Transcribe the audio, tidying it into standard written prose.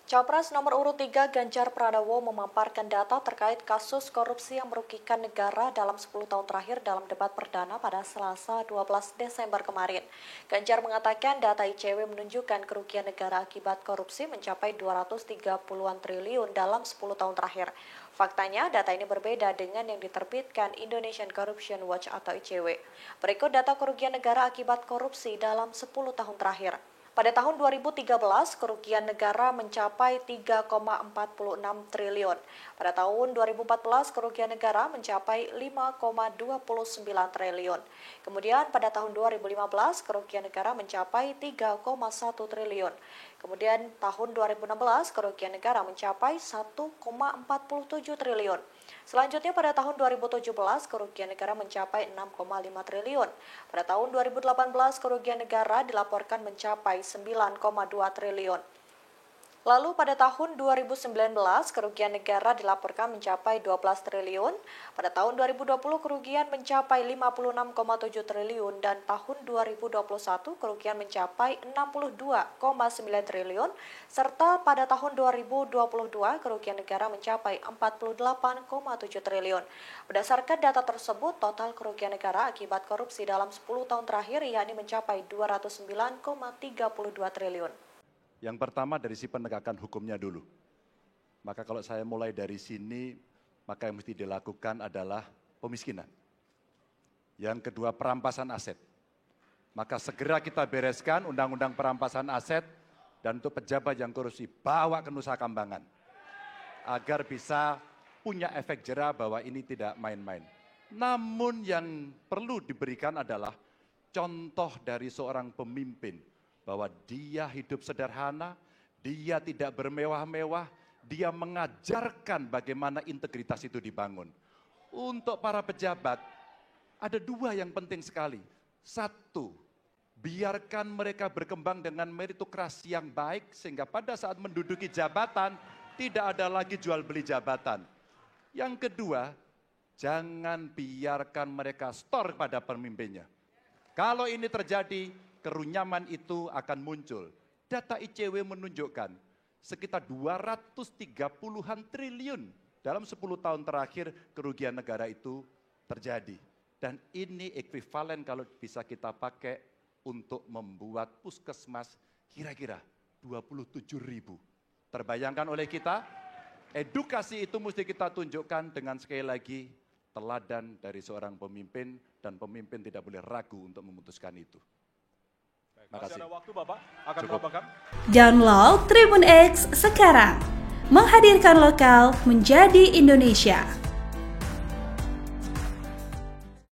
Capres nomor urut 3 Ganjar Pranowo memaparkan data terkait kasus korupsi yang merugikan negara dalam 10 tahun terakhir dalam debat perdana pada Selasa 12 Desember kemarin. Ganjar mengatakan data ICW menunjukkan kerugian negara akibat korupsi mencapai 230-an triliun dalam 10 tahun terakhir. Faktanya, data ini berbeda dengan yang diterbitkan Indonesian Corruption Watch atau ICW. Berikut data kerugian negara akibat korupsi dalam 10 tahun terakhir. Pada tahun 2013, kerugian negara mencapai 3,46 triliun. Pada tahun 2014, kerugian negara mencapai 5,29 triliun. Kemudian pada tahun 2015, kerugian negara mencapai 3,1 triliun. Kemudian tahun 2016, kerugian negara mencapai 1,47 triliun. Selanjutnya pada tahun 2017, kerugian negara mencapai 6,5 triliun. Pada tahun 2018, kerugian negara dilaporkan mencapai 9,2 triliun. Lalu pada tahun 2019, kerugian negara dilaporkan mencapai 12 triliun. Pada tahun 2020, kerugian mencapai 56,7 triliun. Dan tahun 2021, kerugian mencapai 62,9 triliun. Serta pada tahun 2022, kerugian negara mencapai 48,7 triliun. Berdasarkan data tersebut, total kerugian negara akibat korupsi dalam 10 tahun terakhir yakni mencapai 209,32 triliun. Yang pertama dari si penegakan hukumnya dulu. Maka kalau saya mulai dari sini, maka yang mesti dilakukan adalah pemiskinan. Yang kedua, perampasan aset. Maka segera kita bereskan undang-undang perampasan aset dan untuk pejabat yang korupsi bawa ke Nusa Kambangan. Agar bisa punya efek jera bahwa ini tidak main-main. Namun yang perlu diberikan adalah contoh dari seorang pemimpin. Bahwa dia hidup sederhana, dia tidak bermewah-mewah, dia mengajarkan bagaimana integritas itu dibangun. Untuk para pejabat, ada dua yang penting sekali. Satu, biarkan mereka berkembang dengan meritokrasi yang baik, sehingga pada saat menduduki jabatan, tidak ada lagi jual beli jabatan. Yang kedua, jangan biarkan mereka store pada pemimpinnya. Kalau ini terjadi, kerunyaman itu akan muncul. Data ICW menunjukkan sekitar 230-an triliun dalam 10 tahun terakhir kerugian negara itu terjadi. Dan ini ekuivalen kalau bisa kita pakai untuk membuat puskesmas kira-kira 27.000. Terbayangkan oleh kita, edukasi itu mesti kita tunjukkan dengan sekali lagi teladan dari seorang pemimpin dan pemimpin tidak boleh ragu untuk memutuskan itu. Masih ada waktu Bapak, akan berapa? Download Tribun X sekarang, menghadirkan lokal menjadi Indonesia.